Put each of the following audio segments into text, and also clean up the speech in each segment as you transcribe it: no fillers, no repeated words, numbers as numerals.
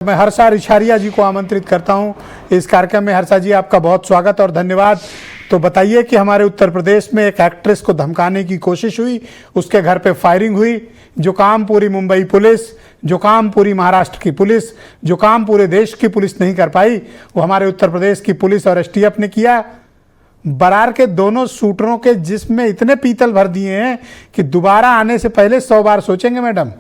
मैं हर्षा रिछारिया जी को आमंत्रित करता हूं इस कार्यक्रम में। हर्षा जी, आपका बहुत स्वागत और धन्यवाद। तो बताइए कि हमारे उत्तर प्रदेश में एक एक्ट्रेस को धमकाने की कोशिश हुई, उसके घर पे फायरिंग हुई। जो काम पूरी मुंबई पुलिस, जो काम पूरी महाराष्ट्र की पुलिस, जो काम पूरे देश की पुलिस नहीं कर पाई, वो हमारे उत्तर प्रदेश की पुलिस और एसटीएफ ने किया। बरार के दोनों शूटरों के जिस्म में इतने पीतल भर दिए हैं कि दोबारा आने से पहले 100 बार सोचेंगे मैडम।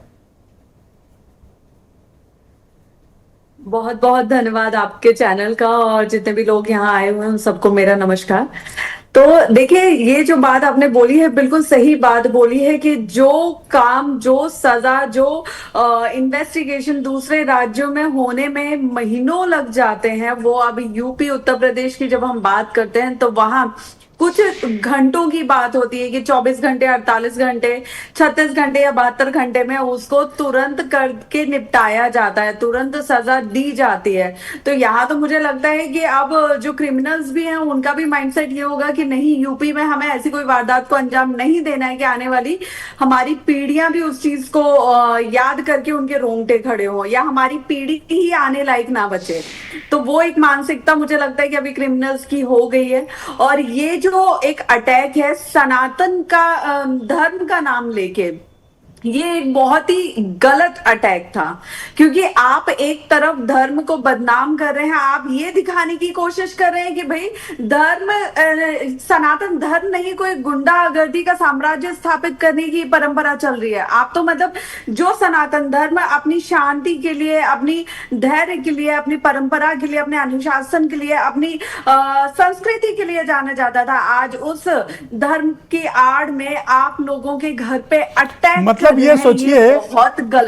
बहुत बहुत धन्यवाद आपके चैनल का, और जितने भी लोग यहाँ आए हुए हैं उन सबको मेरा नमस्कार। तो देखिए, ये जो बात आपने बोली है बिल्कुल सही बात बोली है कि जो काम, जो सजा, जो इन्वेस्टिगेशन दूसरे राज्यों में होने में महीनों लग जाते हैं, वो अभी यूपी उत्तर प्रदेश की जब हम बात करते हैं तो वहां कुछ घंटों की बात होती है कि 24 घंटे, 48 घंटे, 36 घंटे या 72 घंटे में उसको तुरंत करके निपटाया जाता है, तुरंत सजा दी जाती है। तो यहाँ तो मुझे लगता है कि अब जो क्रिमिनल्स भी हैं उनका भी माइंडसेट ये होगा कि नहीं, यूपी में हमें ऐसी कोई वारदात को अंजाम नहीं देना है कि आने वाली हमारी पीढ़ियां भी उस चीज को याद करके उनके रोंगटे खड़े हों, या हमारी पीढ़ी ही आने लायक ना बचे। तो वो एक मानसिकता मुझे लगता है कि अभी क्रिमिनल्स की हो गई है। और ये जो एक अटैक है सनातन का धर्म का नाम लेके, ये एक बहुत ही गलत अटैक था, क्योंकि आप एक तरफ धर्म को बदनाम कर रहे हैं, आप ये दिखाने की कोशिश कर रहे हैं कि भाई धर्म, सनातन धर्म नहीं, कोई गुंडागर्दी का साम्राज्य स्थापित करने की परंपरा चल रही है। आप तो मतलब जो सनातन धर्म अपनी शांति के लिए, अपनी धैर्य के लिए, अपनी परंपरा के लिए, अपने अनुशासन के लिए, अपनी संस्कृति के लिए जाना जाता था, आज उस धर्म की आड़ में आप लोगों के घर पे अटैक, मतलब ये सोचिए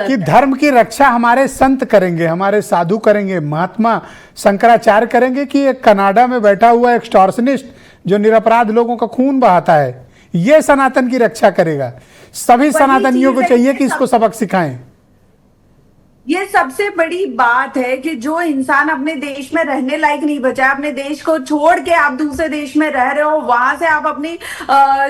कि धर्म की रक्षा हमारे संत करेंगे, हमारे साधु करेंगे, महात्मा शंकराचार्य करेंगे, कि एक कनाडा में बैठा हुआ एक्सटॉर्शनिस्ट जो निरपराध लोगों का खून बहाता है, ये सनातन की रक्षा करेगा। सभी सनातनियों को चाहिए कि इसको सबक सिखाएं। ये सबसे बड़ी बात है कि जो इंसान अपने देश में रहने लायक नहीं बचा, अपने देश को छोड़ के आप दूसरे देश में रह रहे हो, वहां से आप अपनी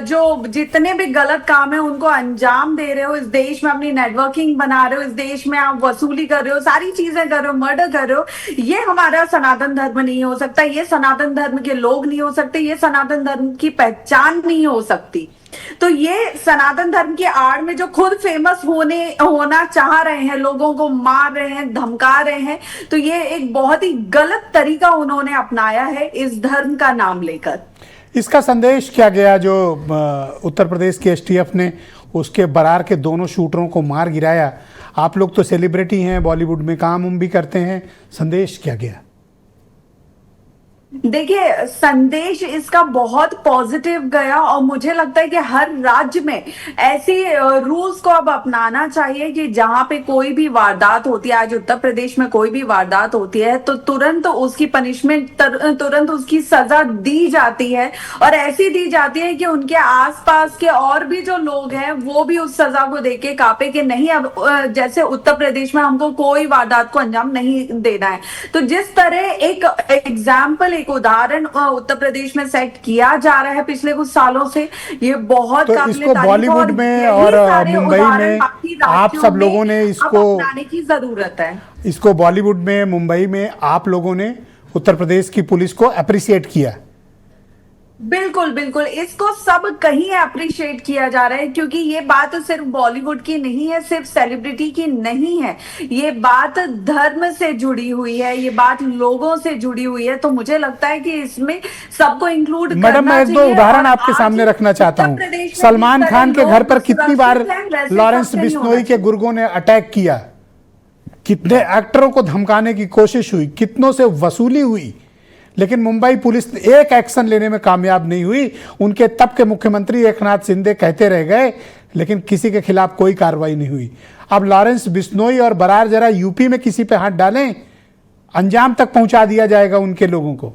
जो जितने भी गलत काम है उनको अंजाम दे रहे हो, इस देश में अपनी नेटवर्किंग बना रहे हो, इस देश में आप वसूली कर रहे हो, सारी चीजें कर रहे हो, मर्डर कर रहे हो, ये हमारा सनातन धर्म नहीं हो सकता, ये सनातन धर्म के लोग नहीं हो सकते, ये सनातन धर्म की पहचान नहीं हो सकती। तो ये सनातन धर्म की आड़ में जो खुद फेमस होना चाह रहे हैं, लोगों को मार रहे हैं, धमका रहे हैं, तो ये एक बहुत ही गलत तरीका उन्होंने अपनाया है इस धर्म का नाम लेकर। इसका संदेश क्या गया जो उत्तर प्रदेश की एसटीएफ ने उसके बरार के दोनों शूटरों को मार गिराया? आप लोग तो सेलिब्रिटी हैं, बॉलीवुड में काम भी करते हैं, संदेश क्या गया? देखिए, संदेश इसका बहुत पॉजिटिव गया, और मुझे लगता है कि हर राज्य में ऐसी रूल्स को अब अपनाना चाहिए कि जहां पे कोई भी वारदात होती है, आज उत्तर प्रदेश में कोई भी वारदात होती है तो तुरंत उसकी पनिशमेंट, तुरंत उसकी सजा दी जाती है, और ऐसी दी जाती है कि उनके आसपास के और भी जो लोग हैं वो भी उस सजा को देख के कांपे कि नहीं, अब जैसे उत्तर प्रदेश में हमको कोई वारदात को अंजाम नहीं देना है। तो जिस तरह एक एग्जाम्पल, एक उदाहरण उत्तर प्रदेश में सेट किया जा रहा है पिछले कुछ सालों से, ये बहुत तो इसको बॉलीवुड में और मुंबई में आप सब लोगों ने इसको अपनाने की जरूरत है। इसको बॉलीवुड में, मुंबई में आप लोगों ने उत्तर प्रदेश की पुलिस को अप्रिशिएट किया। बिल्कुल बिल्कुल, इसको सब कहीं अप्रिशिएट किया जा रहा है, क्योंकि ये बात सिर्फ बॉलीवुड की नहीं है, सिर्फ सेलिब्रिटी की नहीं है, ये बात धर्म से जुड़ी हुई है, ये बात लोगों से जुड़ी हुई है। तो मुझे लगता है कि इसमें सबको इंक्लूड करना चाहिए। मैडम, मैं एक दो उदाहरण आपके सामने रखना चाहता हूँ। सलमान खान के घर पर कितनी बार लॉरेंस बिश्नोई के गुर्गों ने अटैक किया, कितने एक्टरों को धमकाने की कोशिश हुई, कितनों से वसूली हुई, लेकिन मुंबई पुलिस एक एक्शन लेने में कामयाब नहीं हुई। उनके तब के मुख्यमंत्री एकनाथ शिंदे कहते रह गए, लेकिन किसी के खिलाफ कोई कार्रवाई नहीं हुई। अब लॉरेंस बिश्नोई और बरार जरा यूपी में किसी पे हाथ डालें, अंजाम तक पहुंचा दिया जाएगा उनके लोगों को।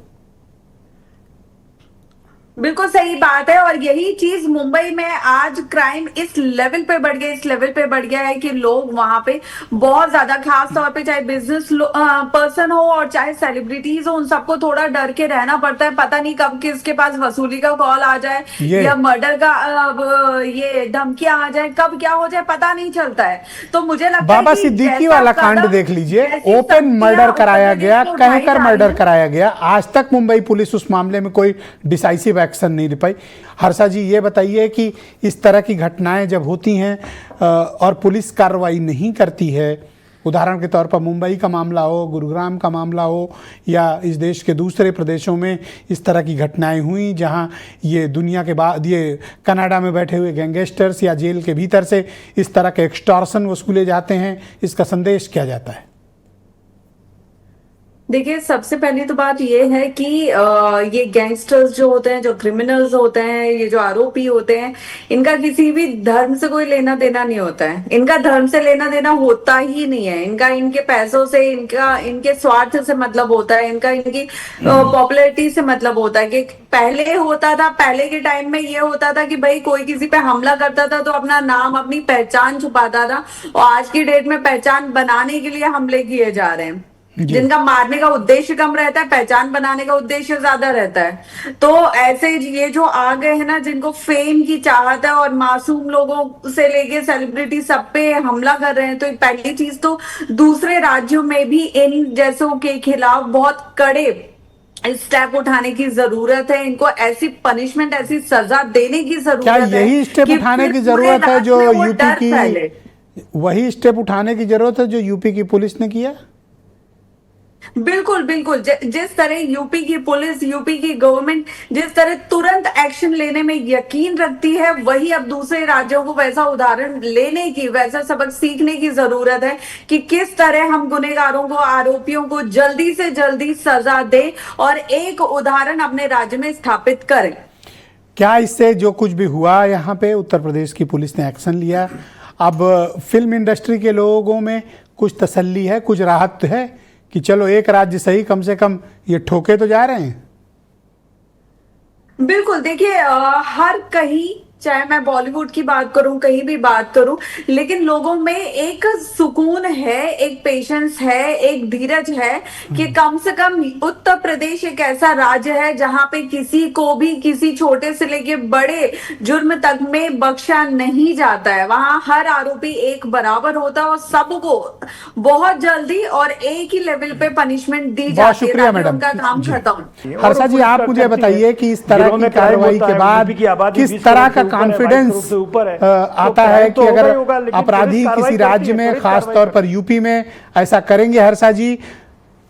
बिल्कुल सही बात है। और यही चीज मुंबई में आज क्राइम इस लेवल पे बढ़ गया, इस लेवल पे बढ़ गया है कि लोग वहां पे बहुत ज्यादा, खास तौर पे चाहे बिजनेस पर्सन हो और चाहे सेलिब्रिटीज हो, उन सबको थोड़ा डर के रहना पड़ता है। पता नहीं कब किसके पास वसूली का कॉल आ जाए या मर्डर का ये धमकियां आ जाए, कब क्या हो जाए पता नहीं चलता है। तो मुझे लगता बाबा है कि सिद्दीकी जैसा वाला कांड कदम, देख लीजिए, जैसी ओपन मर्डर शक्तियां कराया उत्तर गया, प्रदेश को उठाई कहकर जा मर्डर रही हैं। कराया गया। आज तक मुंबई पुलिस उस मामले में कोई डिसाइसिव एक्शन नहीं ले पाई। हर्षा जी ये बताइए कि इस तरह की घटनाएं जब होती हैं और पुलिस कार्रवाई नहीं करती है, उदाहरण के तौर पर मुंबई का मामला हो, गुरुग्राम का मामला हो, या इस देश के दूसरे प्रदेशों में इस तरह की घटनाएं हुई जहां ये दुनिया के बाद ये कनाडा में बैठे हुए गैंगस्टर्स या जेल के भीतर से इस तरह के एक्सटॉर्शन वसूले जाते हैं, इसका संदेश क्या जाता है? देखिए, सबसे पहली तो बात ये है कि ये गैंगस्टर्स जो होते हैं, जो क्रिमिनल्स होते हैं, ये जो आरोपी होते हैं, इनका किसी भी धर्म से कोई लेना देना नहीं होता है। इनका धर्म से लेना देना होता ही नहीं है। इनका इनके पैसों से, इनका इनके स्वार्थ से मतलब होता है, इनका इनकी पॉपुलैरिटी से मतलब होता है। कि पहले होता था, पहले के टाइम में ये होता था कि भाई कोई किसी पे हमला करता था तो अपना नाम, अपनी पहचान छुपाता था, और आज की डेट में पहचान बनाने के लिए हमले किए जा रहे हैं। जिनका मारने का उद्देश्य कम रहता है, पहचान बनाने का उद्देश्य ज्यादा रहता है। तो ऐसे ये जो आ गए हैं ना, जिनको फेम की चाहत है और मासूम लोगों से लेके सेलिब्रिटी सब पे हमला कर रहे हैं, तो पहली चीज तो दूसरे राज्यों में भी इन जैसों के खिलाफ बहुत कड़े स्टेप उठाने की जरूरत है। इनको ऐसी पनिशमेंट, ऐसी सजा देने की जरूरत क्या है। यही स्टेप उठाने की जरूरत है जो यूपी की, वही स्टेप उठाने की जरूरत है जो यूपी की पुलिस ने किया? बिल्कुल बिल्कुल। जिस तरह यूपी की पुलिस, यूपी की गवर्नमेंट जिस तरह तुरंत एक्शन लेने में यकीन रखती है, वही अब दूसरे राज्यों को वैसा उदाहरण लेने की, वैसा सबक सीखने की जरूरत है कि किस तरह हम गुनहगारों को, आरोपियों को जल्दी से जल्दी सजा दें और एक उदाहरण अपने राज्य में स्थापित करें। क्या इससे जो कुछ भी हुआ यहाँ पे उत्तर प्रदेश की पुलिस ने एक्शन लिया, अब फिल्म इंडस्ट्री के लोगों में कुछ तसल्ली है, कुछ राहत है कि चलो एक राज्य सही, कम से कम ये ठोके तो जा रहे हैं? बिल्कुल। देखिए, हर कहीं, चाहे मैं बॉलीवुड की बात करूं, कहीं भी बात करूं, लेकिन लोगों में एक सुकून है, एक पेशेंस है, एक धीरज है कि कम से कम उत्तर प्रदेश एक ऐसा राज्य है जहां पे किसी को भी, किसी छोटे से लेके बड़े जुर्म तक में बख्शा नहीं जाता है। वहां हर आरोपी एक बराबर होता है और सबको बहुत जल्दी और एक ही लेवल पे पनिशमेंट दी बहुत जाती है शुक्रिया ताकि मैडम उनका काम खत्म। हर्षा जी, आप मुझे बताइए कि इस तरह की कार्रवाई के बाद किस तरह का कॉन्फिडेंस आता है कि अगर अपराधी किसी राज्य में, खास तौर पर यूपी में ऐसा करेंगे हर्षा जी,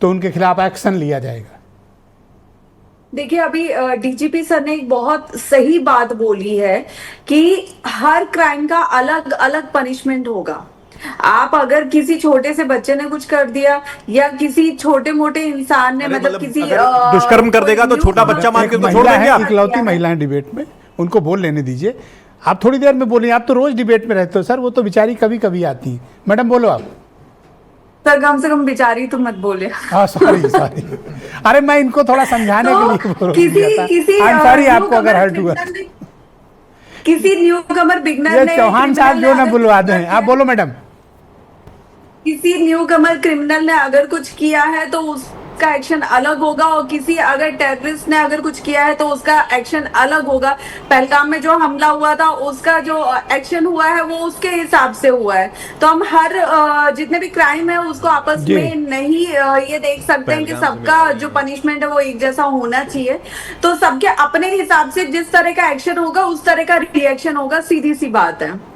तो उनके खिलाफ एक्शन लिया जाएगा? देखिए, अभी डीजीपी सर ने एक बहुत सही बात बोली है कि हर क्राइम का अलग अलग पनिशमेंट होगा। आप अगर किसी छोटे से बच्चे ने कुछ कर दिया या किसी छोटे मोटे इंसान ने, मतलब किसी दुष्कर्म कर देगा तो छोटा बच्चा मान के तो छोड़ देंगे आप? इकलौती महिला है डिबेट में, उनको बोल लेने दीजिए। आप थोड़ी देर में बोलिए, आप तो रोज डिबेट में रहते हो सर, वो तो बेचारी कभी कभी आती है। मैडम बोलो आप। सर, कम से कम बेचारी तो मत बोले। हाँ सॉरी सॉरी, अरे मैं इनको थोड़ा समझाने के लिए बोल दिया था। आई एम सॉरी आपको अगर हर्ट हुआ। किसी न्यू कमर बिगनर ये ने, चौहान साहब जो ना बुलवा दें, आप बोलो मैडम। किसी न्यू कमर क्रिमिनल ने अगर कुछ किया है तो उसका एक्शन अलग होगा, और किसी अगर टेररिस्ट ने अगर कुछ किया है तो उसका एक्शन अलग होगा। पहलगाम में जो हमला हुआ था उसका जो एक्शन हुआ है वो उसके हिसाब से हुआ है। तो हम हर जितने भी क्राइम है उसको आपस में नहीं ये देख सकते हैं कि सबका जो पनिशमेंट है वो एक जैसा होना चाहिए। तो सबके अपने हिसाब से जिस तरह का एक्शन होगा उस तरह का रिएक्शन होगा, सीधी सी बात है।